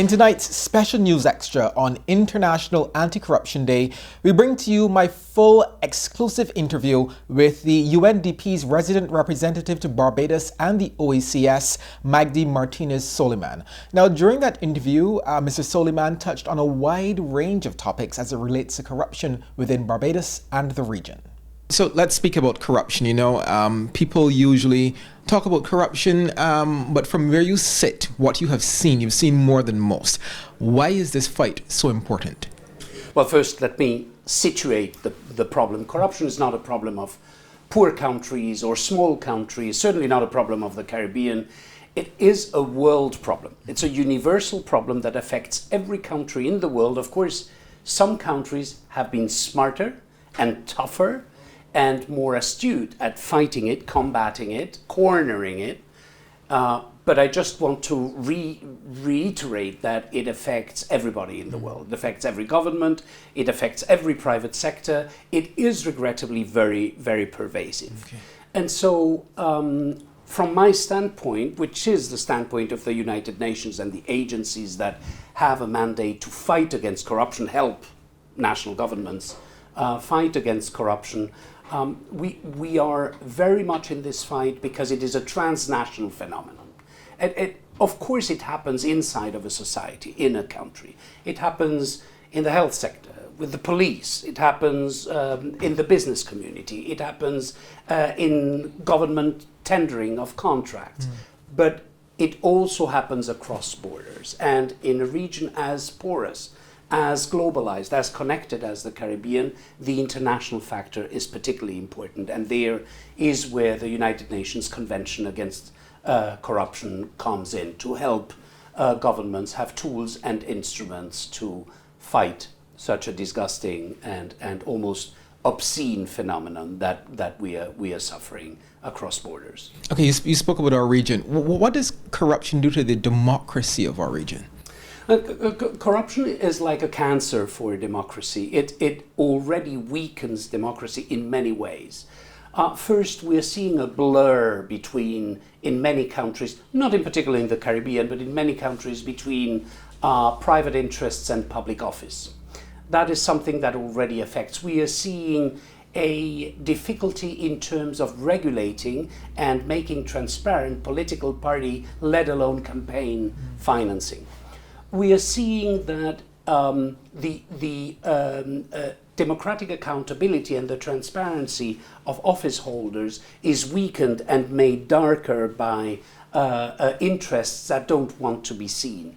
In tonight's special news extra on International Anti-Corruption Day, we bring to you my full exclusive interview with the UNDP's resident representative to Barbados and the OACS, Magdy Martinez-Soliman. Now, during that interview, Mr. Soliman touched on a wide range of topics as it relates to corruption within Barbados and the region. So let's speak about corruption. People usually talk about corruption, but from where you sit, what you have seen, you've seen more than most. Why is this fight so important? Well, first, let me situate the problem. Corruption is not a problem of poor countries or small countries, certainly not a problem of the Caribbean. It is a world problem. It's a universal problem that affects every country in the world. Of course, some countries have been smarter and tougher and more astute at fighting it, combating it, cornering it. But I just want to reiterate that it affects everybody in the world. It affects every government. It affects every private sector. It is regrettably very, very pervasive. Okay. And so from my standpoint, which is the standpoint of the United Nations and the agencies that have a mandate to fight against corruption, help national governments fight against corruption, we are very much in this fight because it is a transnational phenomenon. Of course, it happens inside of a society, in a country. It happens in the health sector, with the police. It happens in the business community. It happens in government tendering of contracts. But it also happens across borders. And in a region as porous, as globalized, as connected as the Caribbean, the international factor is particularly important. And there is where the United Nations Convention Against Corruption comes in to help governments have tools and instruments to fight such a disgusting and almost obscene phenomenon that we are suffering across borders. Okay, you spoke about our region. What does corruption do to the democracy of our region? Corruption is like a cancer for democracy. It already weakens democracy in many ways. First, we're seeing a blur in many countries, not in particular in the Caribbean, but in many countries between private interests and public office. That is something that already affects. We are seeing a difficulty in terms of regulating and making transparent political party, let alone campaign financing. We are seeing that the democratic accountability and the transparency of office holders is weakened and made darker by interests that don't want to be seen.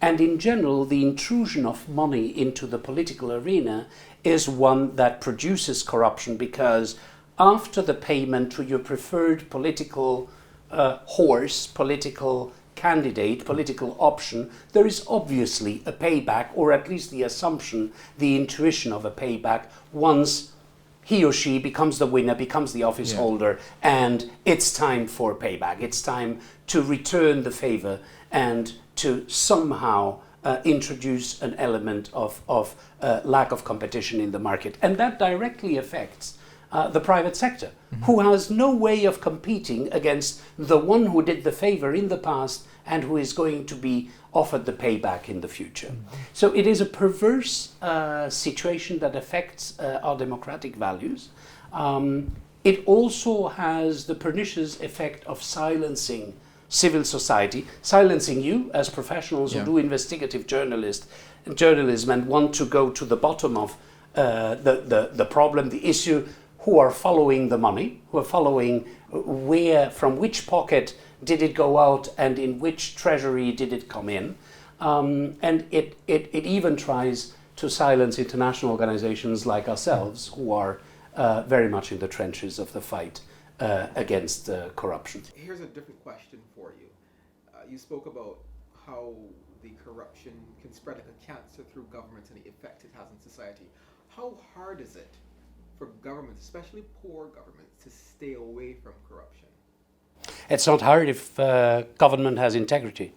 And in general, the intrusion of money into the political arena is one that produces corruption, because after the payment to your preferred political horse, political candidate, political option, there is obviously a payback, or at least the assumption, the intuition of a payback, once he or she becomes the winner, becomes the office holder, and it's time for payback. It's time to return the favor and to somehow introduce an element of lack of competition in the market. And that directly affects the private sector, who has no way of competing against the one who did the favor in the past and who is going to be offered the payback in the future. So it is a perverse situation that affects our democratic values. It also has the pernicious effect of silencing civil society, silencing you as professionals who do investigative journalism and want to go to the bottom of the problem, the issue, who are following the money, who are following from which pocket did it go out and in which treasury did it come in. And it even tries to silence international organizations like ourselves, who are very much in the trenches of the fight against corruption. Here's a different question for you. You spoke about how the corruption can spread like a cancer through governments and the effect it has on society. How hard is it for governments, especially poor governments, to stay away from corruption? It's not hard if government has integrity.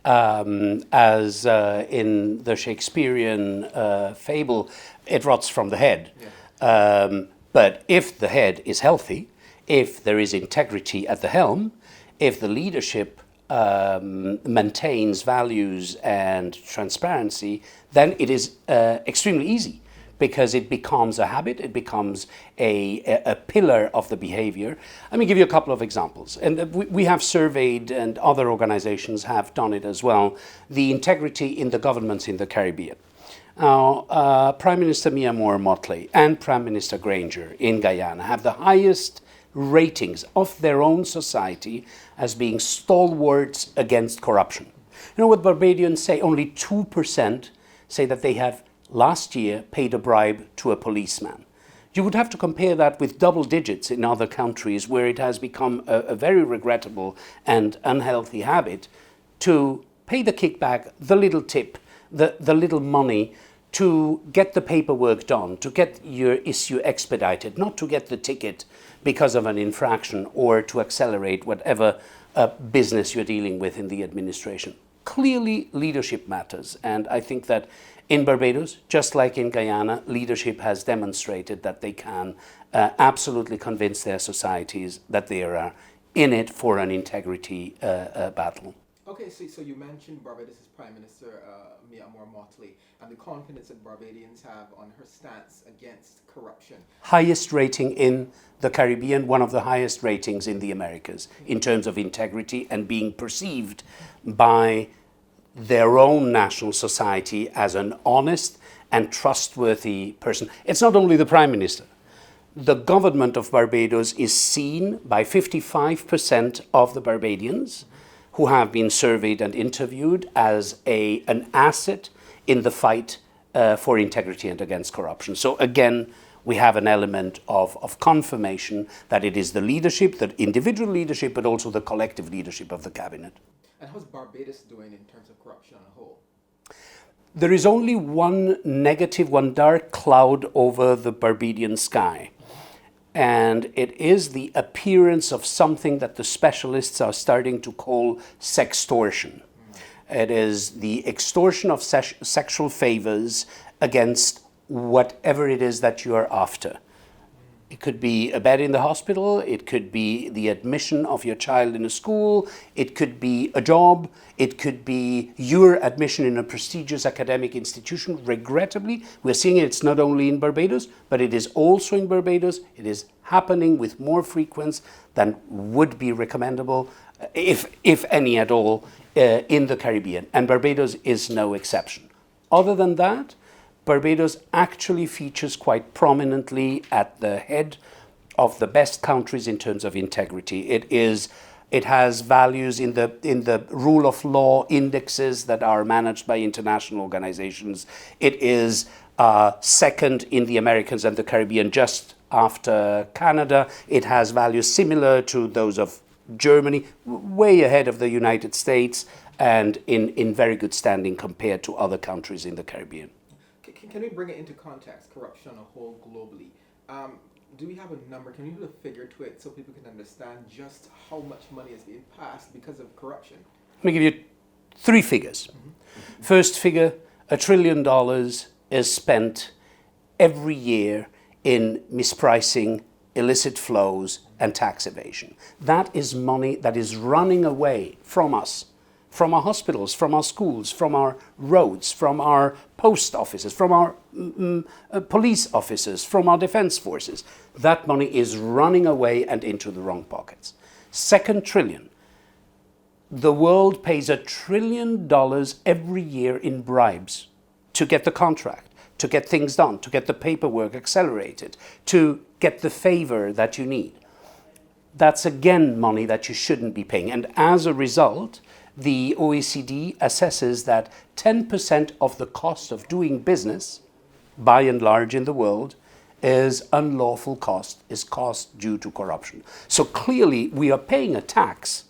As in the Shakespearean fable, it rots from the head. But if the head is healthy, if there is integrity at the helm, if the leadership maintains values and transparency, then it is extremely easy, because it becomes a habit, it becomes a pillar of the behavior. Let me give you a couple of examples. And we have surveyed, and other organizations have done it as well, the integrity in the governments in the Caribbean. Now, Prime Minister Mia Motley and Prime Minister Granger in Guyana have the highest ratings of their own society as being stalwarts against corruption. You know what Barbadians say? Only 2% say that they have last year paid a bribe to a policeman. You would have to compare that with double digits in other countries where it has become a very regrettable and unhealthy habit to pay the kickback, the little tip, the little money to get the paperwork done, to get your issue expedited, not to get the ticket because of an infraction or to accelerate whatever business you're dealing with in the administration. Clearly, leadership matters, and I think that in Barbados, just like in Guyana, leadership has demonstrated that they can absolutely convince their societies that they are in it for an integrity battle. Okay, so you mentioned Barbados' Prime Minister Mia Motley and the confidence that Barbadians have on her stance against corruption. Highest rating in the Caribbean, one of the highest ratings in the Americas in terms of integrity and being perceived by their own national society as an honest and trustworthy person. It's not only the Prime Minister. The government of Barbados is seen by 55% of the Barbadians who have been surveyed and interviewed as an asset in the fight for integrity and against corruption. So again, we have an element of confirmation that it is the leadership, the individual leadership, but also the collective leadership of the cabinet. And how's Barbados doing in terms of corruption on a whole? There is only one negative, one dark cloud over the Barbadian sky. And it is the appearance of something that the specialists are starting to call sextortion. It is the extortion of sexual favors against whatever it is that you are after. It could be a bed in the hospital, it could be the admission of your child in a school, it could be a job, it could be your admission in a prestigious academic institution. Regrettably, we're seeing it's not only in Barbados, but it is also in Barbados. It is happening with more frequency than would be recommendable, if any at all, in the Caribbean. And Barbados is no exception. Other than that, Barbados actually features quite prominently at the head of the best countries in terms of integrity. It has values in the rule of law indexes that are managed by international organizations. It is second in the Americas and the Caribbean, just after Canada. It has values similar to those of Germany, way ahead of the United States, and in very good standing compared to other countries in the Caribbean. Can we bring it into context, corruption on a whole globally? Do we have a number? Can we put a figure to it so people can understand just how much money is being passed because of corruption? Let me give you three figures. Mm-hmm. First figure, $1 trillion is spent every year in mispricing, illicit flows, and tax evasion. That is money that is running away from us, from our hospitals, from our schools, from our roads, from our post offices, from our police offices, from our defense forces. That money is running away and into the wrong pockets. Second trillion. The world pays $1 trillion every year in bribes to get the contract, to get things done, to get the paperwork accelerated, to get the favor that you need. That's again money that you shouldn't be paying. And as a result, the OECD assesses that 10% of the cost of doing business, by and large in the world, is unlawful cost, is cost due to corruption. So clearly we are paying a tax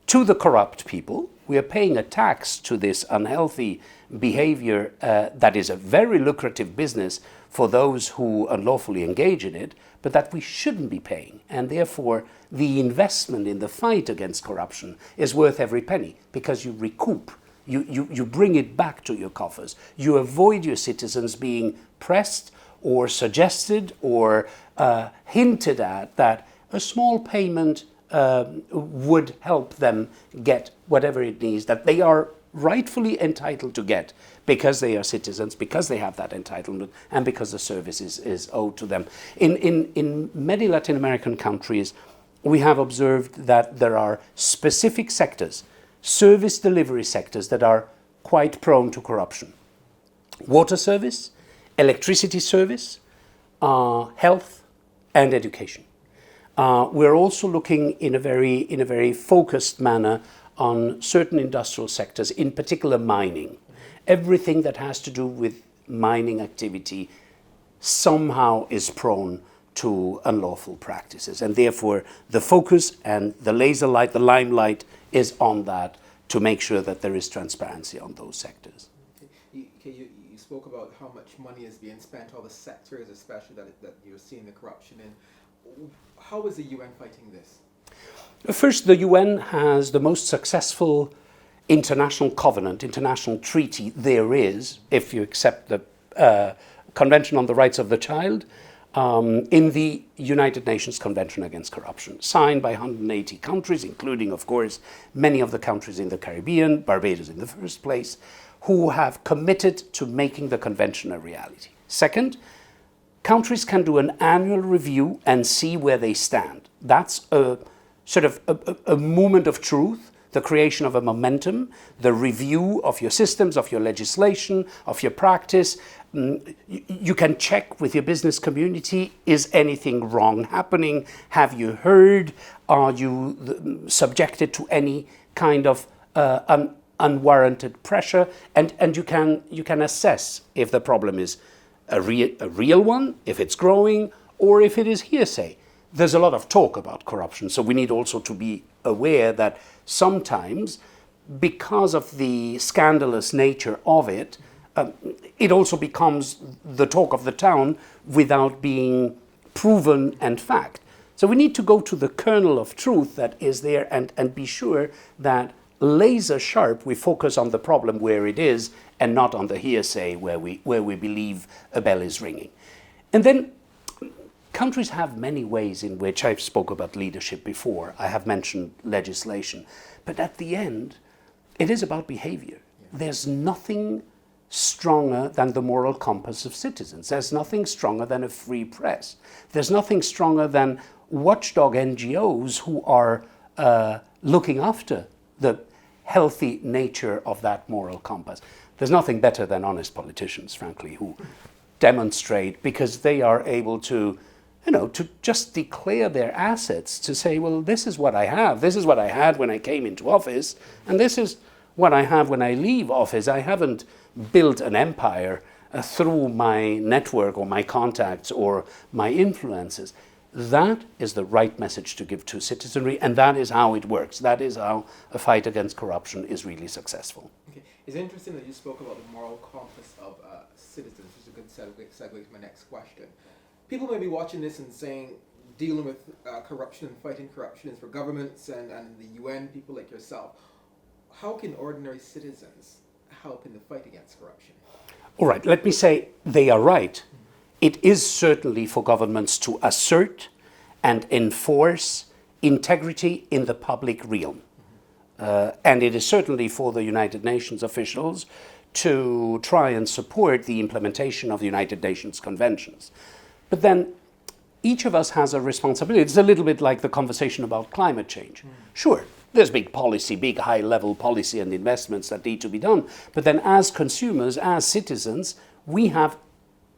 to the corrupt people. We are paying a tax to this unhealthy behavior that is a very lucrative business for those who unlawfully engage in it, but that we shouldn't be paying. And therefore, the investment in the fight against corruption is worth every penny, because you recoup, you bring it back to your coffers. You avoid your citizens being pressed or suggested or hinted at that a small payment would help them get whatever it needs that they are rightfully entitled to get because they are citizens, because they have that entitlement, and because the service is owed to them. In many Latin American countries, we have observed that there are specific sectors, service delivery sectors, that are quite prone to corruption. Water service, electricity service, health, and education. We're also looking in a very focused manner on certain industrial sectors, in particular mining. Everything that has to do with mining activity somehow is prone to unlawful practices, and therefore the focus and the laser light, the limelight, is on that to make sure that there is transparency on those sectors. You spoke about how much money is being spent, all the sectors especially that you're seeing the corruption in. How is the UN fighting this? First, the UN has the most successful international covenant, international treaty there is, if you accept the Convention on the Rights of the Child, in the United Nations Convention Against Corruption, signed by 180 countries, including, of course, many of the countries in the Caribbean, Barbados in the first place, who have committed to making the convention a reality. Second, countries can do an annual review and see where they stand. That's a sort of a moment of truth, the creation of a momentum, the review of your systems, of your legislation, of your practice. You can check with your business community, is anything wrong happening? Have you heard? Are you subjected to any kind of unwarranted pressure? And you can assess if the problem is a real one, if it's growing, or if it is hearsay. There's a lot of talk about corruption, so we need also to be aware that sometimes, because of the scandalous nature of it, it also becomes the talk of the town without being proven and fact. So we need to go to the kernel of truth that is there and be sure that laser sharp we focus on the problem where it is and not on the hearsay where we believe a bell is ringing. And then countries have many ways in which, I've spoke about leadership before, I have mentioned legislation, but at the end, it is about behavior. There's nothing stronger than the moral compass of citizens. There's nothing stronger than a free press. There's nothing stronger than watchdog NGOs who are looking after the healthy nature of that moral compass. There's nothing better than honest politicians, frankly, who demonstrate, because they are able to to just declare their assets, to say, well, this is what I have, this is what I had when I came into office, and this is what I have when I leave office. I haven't built an empire through my network or my contacts or my influences. That is the right message to give to citizenry, and that is how it works. That is how a fight against corruption is really successful. Okay. It's interesting that you spoke about the moral compass of citizens, which is a good segue to my next question. People may be watching this and saying, dealing with corruption and fighting corruption is for governments and the UN, people like yourself. How can ordinary citizens help in the fight against corruption? All right, let me say they are right. It is certainly for governments to assert and enforce integrity in the public realm. And it is certainly for the United Nations officials to try and support the implementation of the United Nations conventions. But then each of us has a responsibility. It's a little bit like the conversation about climate change. Sure, there's big policy, big high-level policy and investments that need to be done. But then as consumers, as citizens, we have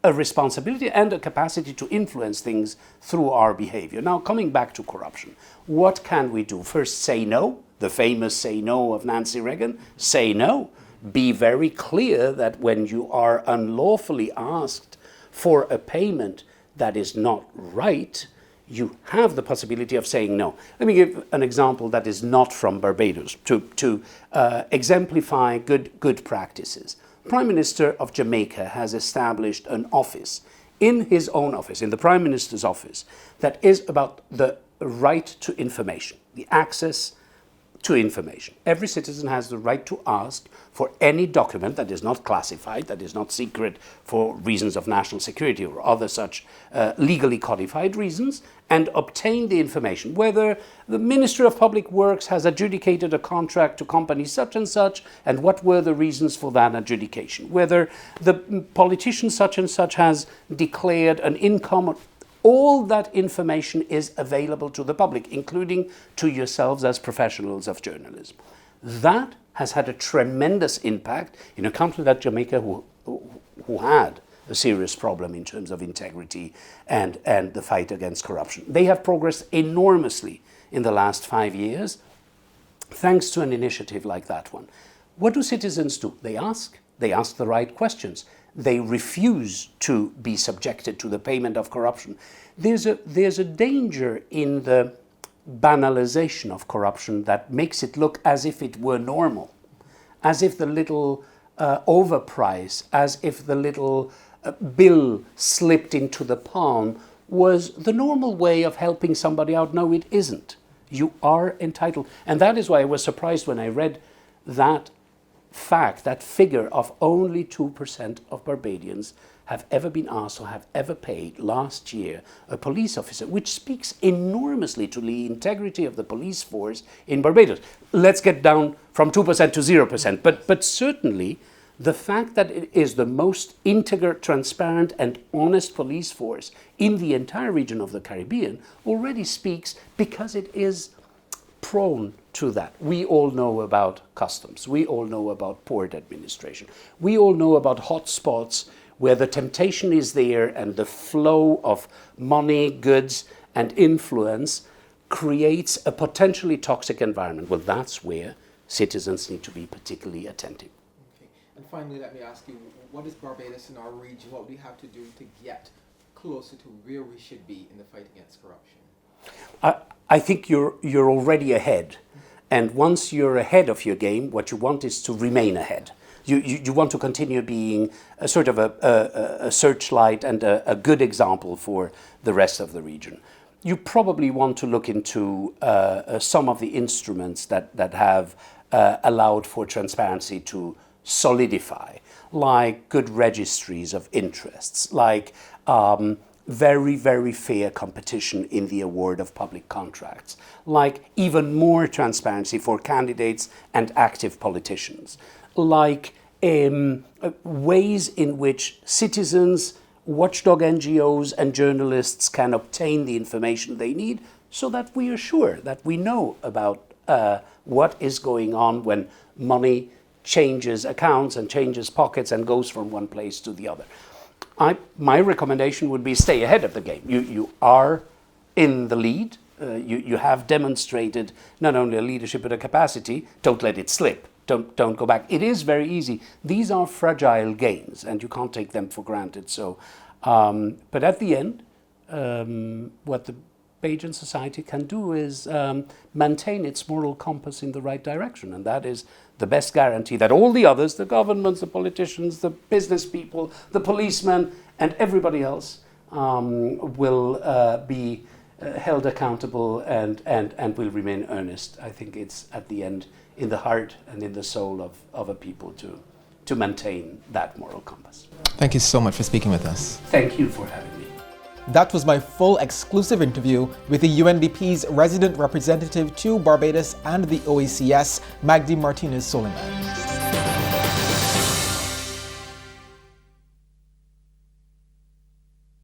a responsibility and a capacity to influence things through our behavior. Now, coming back to corruption, what can we do? First, say no. The famous say no of Nancy Reagan. Say no. Be very clear that when you are unlawfully asked for a payment that is not right, you have the possibility of saying no. Let me give an example that is not from Barbados to exemplify good practices. Prime Minister of Jamaica has established an office in his own office, in the Prime Minister's office, that is about the right to information, the access to information. Every citizen has the right to ask for any document that is not classified, that is not secret for reasons of national security or other such legally codified reasons, and obtain the information. Whether the Ministry of Public Works has adjudicated a contract to company such and what were the reasons for that adjudication. Whether the politician such and such has declared an income. All that information is available to the public, including to yourselves as professionals of journalism. That has had a tremendous impact in a country like Jamaica who had a serious problem in terms of integrity and the fight against corruption. They have progressed enormously in the last 5 years, thanks to an initiative like that one. What do citizens do? They ask the right questions. They refuse to be subjected to the payment of corruption. There's a danger in the banalization of corruption that makes it look as if it were normal, as if the little overprice, as if the little bill slipped into the palm was the normal way of helping somebody out. No, it isn't. You are entitled. And that is why I was surprised when I read that fact, that figure of only 2% of Barbadians have ever been asked or have ever paid last year a police officer, which speaks enormously to the integrity of the police force in Barbados. Let's get down from 2% to 0%, but certainly the fact that it is the most integral, transparent and honest police force in the entire region of the Caribbean already speaks, because it is prone to that. We all know about customs. We all know about port administration. We all know about hotspots where the temptation is there and the flow of money, goods, and influence creates a potentially toxic environment. Well, that's where citizens need to be particularly attentive. Okay. And finally, let me ask you, what is Barbados in our region? What do we have to do to get closer to where we should be in the fight against corruption? I think you're already ahead. And once you're ahead of your game, what you want is to remain ahead. You want to continue being a sort of a searchlight and a good example for the rest of the region. You probably want to look into some of the instruments that have allowed for transparency to solidify, like good registries of interests, like very, very fair competition in the award of public contracts, like even more transparency for candidates and active politicians, like ways in which citizens, watchdog NGOs and journalists can obtain the information they need so that we are sure that we know about what is going on when money changes accounts and changes pockets and goes from one place to the other. My recommendation would be stay ahead of the game. You are in the lead. You have demonstrated not only a leadership but a capacity. Don't let it slip. Don't go back. It is very easy. These are fragile gains, and you can't take them for granted. So, but at the end, what the Bajan society can do is maintain its moral compass in the right direction, and that is the best guarantee that all the others, the governments, the politicians, the business people, the policemen, and everybody else will be held accountable and will remain earnest. I think it's at the end in the heart and in the soul of a people to maintain that moral compass. Thank you so much for speaking with us. Thank you for having me. That was my full exclusive interview with the UNDP's resident representative to Barbados and the OACS, Magdy Martinez-Soliman.